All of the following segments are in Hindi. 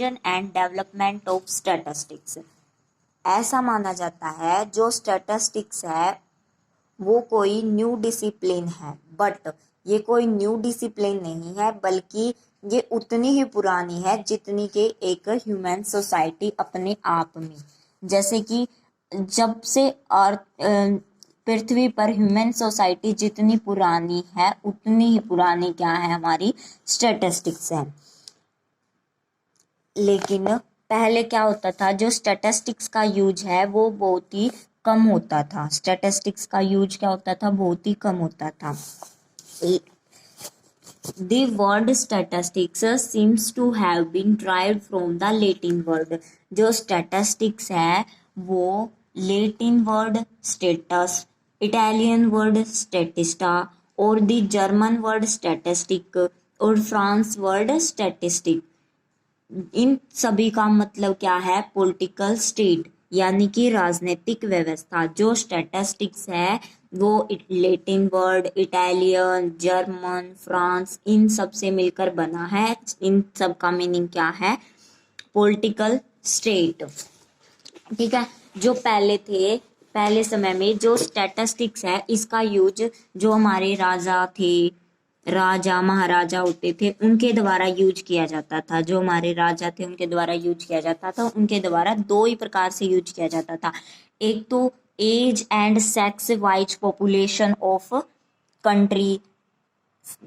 And development of statistics. ऐसा माना जाता है जो स्टैटिस्टिक्स है वो कोई न्यू डिसिप्लिन है, बट ये कोई न्यू डिसिप्लिन नहीं है, बल्कि ये उतनी ही पुरानी है जितनी के एक ह्यूमन सोसाइटी अपने आप में। जैसे कि जब से अर्थ पृथ्वी पर ह्यूमन सोसाइटी जितनी पुरानी है उतनी ही पुरानी क्या है, हमारी स्टैटिस्टिक्स है। लेकिन पहले क्या होता था, जो स्टैटिस्टिक्स का यूज है वो बहुत ही कम होता था। स्टैटिस्टिक्स का यूज क्या होता था, बहुत ही कम होता था। The word statistics seems to have been derived from the Latin word। जो statistics है वो Latin word status, Italian word statista और the German word statistic और फ्रांस वर्ड statistic, इन सभी का मतलब क्या है, पॉलिटिकल स्टेट यानी कि राजनीतिक व्यवस्था। जो स्टैटिस्टिक्स है वो Latin word, Italian, German, France, इन सब से मिलकर बना है। इन सब का मीनिंग क्या है, पॉलिटिकल स्टेट। ठीक है। जो पहले समय में जो स्टैटिस्टिक्स है इसका यूज जो हमारे राजा महाराजा होते थे उनके द्वारा यूज किया जाता था। जो हमारे राजा थे उनके द्वारा यूज किया जाता था। उनके द्वारा दो ही प्रकार से यूज किया जाता था। एक तो age and sex wise population of country,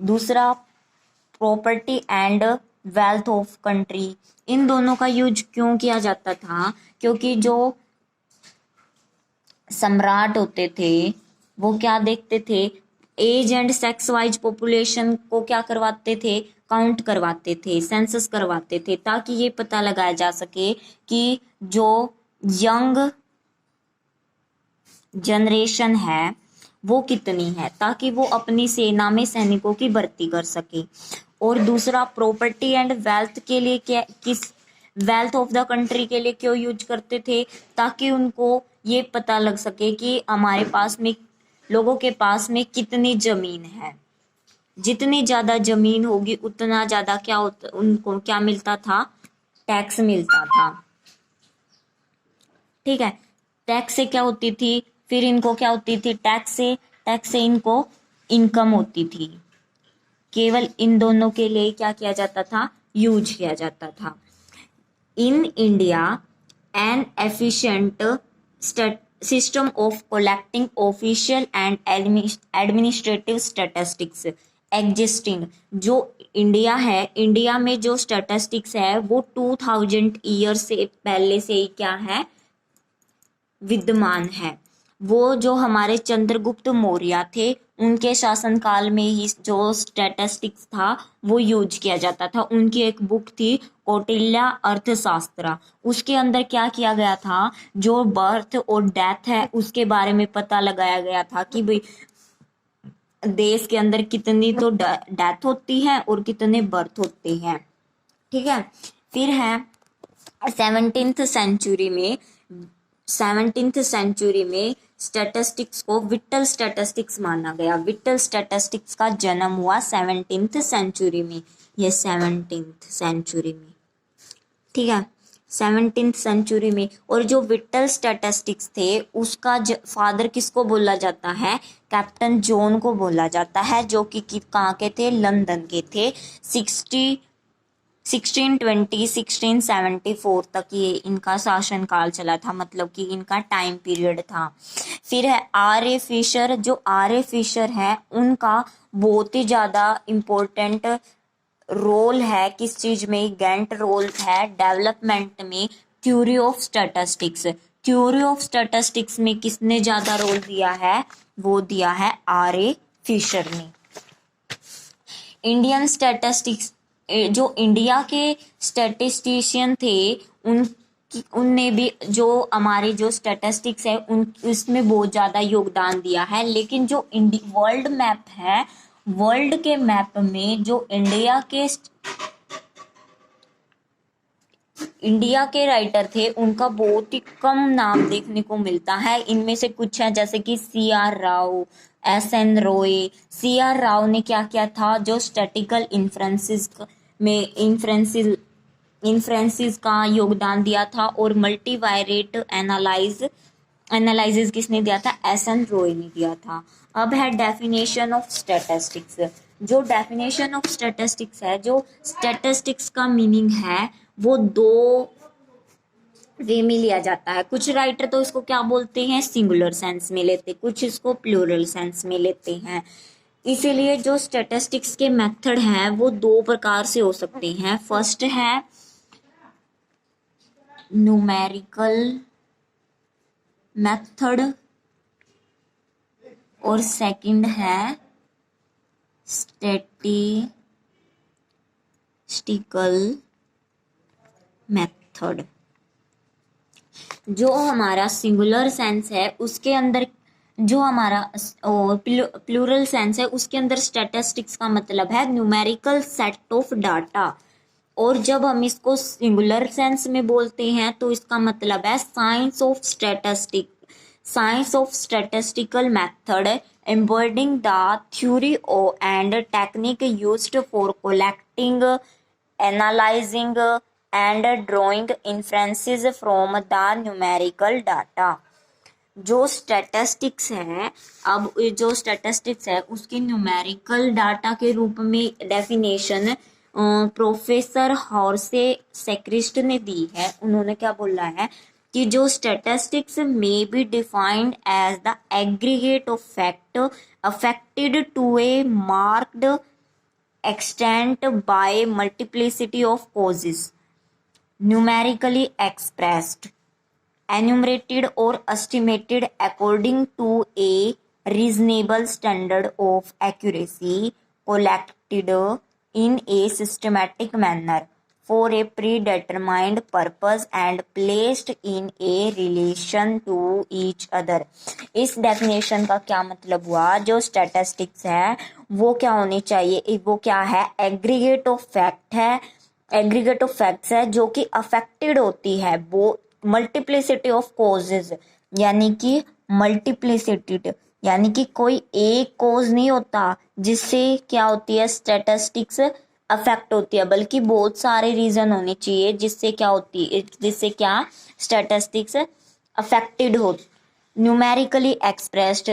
दूसरा property and wealth of country. इन दोनों का यूज क्यों किया जाता था, क्योंकि जो सम्राट होते थे वो क्या देखते थे, age and sex wise population को क्या करवाते थे, काउंट करवाते थे, सेंसस करवाते थे, ताकि ये पता लगाया जा सके कि जो यंग जनरेशन है वो कितनी है, ताकि वो अपनी सेना में सैनिकों की भर्ती कर सके। और दूसरा प्रॉपर्टी एंड वेल्थ के लिए क्या, किस वेल्थ ऑफ द कंट्री के लिए क्यों यूज करते थे, ताकि उनको ये पता लग सके कि हमारे पास में, लोगों के पास में कितनी जमीन है। जितनी ज्यादा जमीन होगी उतना ज्यादा क्या होता, उनको क्या मिलता था, टैक्स मिलता था। ठीक है। टैक्स से क्या होती थी, फिर इनको क्या होती थी, टैक्स से इनको इनकम होती थी। केवल इन दोनों के लिए क्या किया जाता था, यूज किया जाता था। In India N efficient system of collecting official and administrative statistics existing. जो इंडिया है, इंडिया में जो स्टैटिस्टिक्स है वो 2000 ईयर से पहले से ही क्या है, विद्यमान है। वो जो हमारे चंद्रगुप्त मौर्य थे उनके शासनकाल में ही जो स्टैटिस्टिक्स था वो यूज किया जाता था। उनकी एक बुक थी कौटिल्य अर्थशास्त्र, उसके अंदर क्या किया गया था, जो बर्थ और डेथ है उसके बारे में पता लगाया गया था कि भाई देश के अंदर कितनी तो डेथ होती है और कितने बर्थ होते हैं। ठीक है। फिर है 17th सेंचुरी में स्टैटिस्टिक्स को विट्टल स्टैटिस्टिक्स माना गया। विट्टल स्टैटिस्टिक्स का जन्म हुआ 17th सेंचुरी में, ये 17th सेंचुरी में। ठीक है, 17th सेंचुरी में। और जो विट्टल स्टैटिस्टिक्स थे उसका फादर किसको बोला जाता है, कैप्टन जॉन को बोला जाता है, जो कि कहाँ के थे, लंदन के थे। 1674 तक ये इनका शासनकाल चला था, मतलब कि इनका टाइम पीरियड था। फिर है आर.ए. फिशर। जो आर.ए. फिशर है उनका बहुत ही ज़्यादा इम्पोर्टेंट रोल है, किस चीज में, गैंट रोल है डेवलपमेंट में, theory of statistics. Theory of statistics में किसने ज़्यादा रोल दिया है, वो दिया है आर.ए. फिशर ने। इंडियन स्टैटिस्टिक्स, जो इंडिया के स्टैटिस्टिशियन थे उनने भी जो हमारे जो स्टैटिस्टिक्स है उसमें बहुत ज़्यादा योगदान दिया है। लेकिन जो वर्ल्ड मैप है, वर्ल्ड के मैप में जो इंडिया के राइटर थे उनका बहुत ही कम नाम देखने को मिलता है। इनमें से कुछ है जैसे कि C.R. Rao, S.N. Roy. C.R. Rao ने क्या किया था, जो स्टैटिकल इन्फ्रेंसेस इन्फ्रेंसिस का योगदान दिया था, और मल्टीवायरेट एनालिसिस किसने दिया था? एसन रॉय ने दिया था। अब है डेफिनेशन ऑफ स्टैटिस्टिक्स। जो डेफिनेशन ऑफ स्टैटिस्टिक्स है, जो स्टैटिस्टिक्स का मीनिंग है, वो दो वे में लिया जाता है। कुछ राइटर तो इसको क्या बोलते हैं? सिंगुलर सेंस में लेते, कुछ इसको प्लूरल सेंस में लेते हैं। इसीलिए जो स्टैटिस्टिक्स के मेथड हैं वो दो प्रकार से हो सकते हैं। फर्स्ट है न्यूमेरिकल मेथड, और सेकंड है स्टैटिस्टिकल मेथड। जो हमारा सिंगुलर सेंस है उसके अंदर, जो हमारा प्लूरल सेंस है उसके अंदर स्टैटिस्टिक्स का मतलब है न्यूमेरिकल सेट ऑफ डाटा, और जब हम इसको सिंगुलर सेंस में बोलते हैं तो इसका मतलब है science of statistical method embodying the theory and technique used for collecting, analyzing and drawing inferences from the numerical data। जो स्टैटिस्टिक्स है, अब जो स्टैटिस्टिक्स है उसकी न्यूमेरिकल डाटा के रूप में डेफिनेशन प्रोफेसर हॉर्से सेक्रिस्ट ने दी है। उन्होंने क्या बोला है कि जो स्टैटिस्टिक्स में be defined as the aggregate of fact affected to a marked extent by multiplicity of causes, numerically expressed, enumerated or estimated according to a reasonable standard of accuracy, collected in a systematic manner for a predetermined purpose and placed in a relation to each other। इस डेफिनेशन का क्या मतलब हुआ? जो स्टैटिस्टिक्स है वो क्या होनी चाहिए? वो क्या है? एग्रीगेट ऑफ फैक्ट है, एग्रीगेट ऑफ फैक्ट्स है जो कि अफेक्टेड होती है वो मल्टीप्लिसिटी ऑफ कॉजेज, यानी कि मल्टीप्लिसिटी, यानी कि कोई एक कॉज नहीं होता जिससे क्या होती है स्टैटिस्टिक्स अफेक्ट होती है, बल्कि बहुत सारे रीजन होने चाहिए जिससे क्या होती है, जिससे क्या स्टैटिस्टिक्स अफेक्टेड हो। न्यूमेरिकली एक्सप्रेस्ड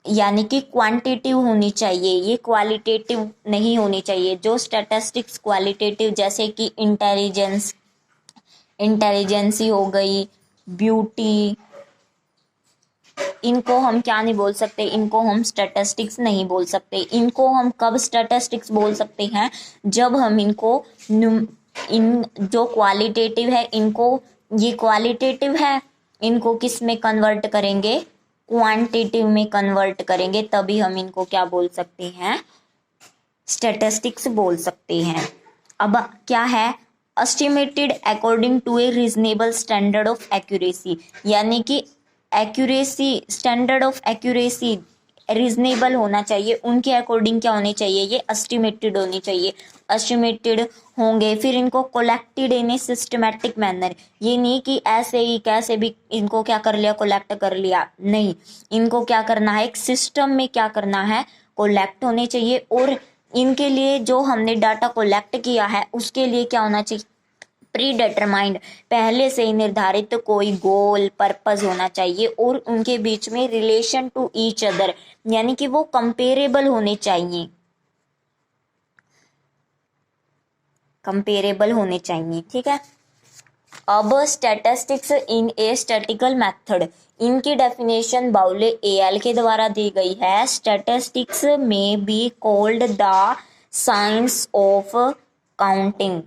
यानी कि क्वांटिटेटिव होनी चाहिए, ये क्वालिटेटिव नहीं होनी चाहिए। जो स्टैटिस्टिक्स क्वालिटेटिव, जैसे कि इंटेलिजेंसी हो गई, ब्यूटी, इनको हम क्या नहीं बोल सकते? इनको हम स्टैटिस्टिक्स नहीं बोल सकते। इनको हम कब स्टैटिस्टिक्स बोल सकते हैं? जब हम इनको इन जो क्वालिटेटिव है, इनको, ये क्वालिटेटिव है, इनको किस में कन्वर्ट करेंगे? क्वांटिटिव में कन्वर्ट करेंगे, तभी हम इनको क्या बोल सकते हैं? स्टैटिस्टिक्स बोल सकते हैं। अब क्या है? Estimated according to a reasonable standard of accuracy, यानी कि accuracy, standard of accuracy reasonable होना चाहिए, उनके अकॉर्डिंग क्या होनी चाहिए? ये एस्टिमेटेड होनी चाहिए। एस्टिमेटेड होंगे, फिर इनको collected in A systematic manner, ये नहीं कि ऐसे ही कैसे भी इनको क्या कर लिया, कलेक्ट कर लिया, नहीं, इनको क्या करना है? एक सिस्टम में क्या करना है? कलेक्ट होने चाहिए, और इनके लिए जो हमने डाटा कलेक्ट किया है उसके लिए क्या होना चाहिए? प्री डिटरमाइंड, पहले से ही निर्धारित कोई गोल पर्पस होना चाहिए, और उनके बीच में रिलेशन टू ईच अदर, यानी कि वो कंपेरेबल होने चाहिए, कंपेरेबल होने चाहिए। ठीक है। अब स्टैटिस्टिक्स इन ए स्टैटिकल मेथड, इनकी डेफिनेशन बाउले एल के द्वारा दी गई है। स्टैटिस्टिक्स में be called the science of counting.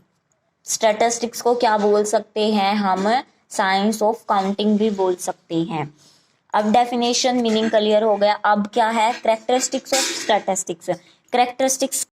Statistics को क्या बोल सकते हैं हम? साइंस ऑफ काउंटिंग भी बोल सकते हैं। अब डेफिनेशन मीनिंग क्लियर हो गया। अब क्या है? Characteristics of statistics. कैरेक्टरिस्टिक्स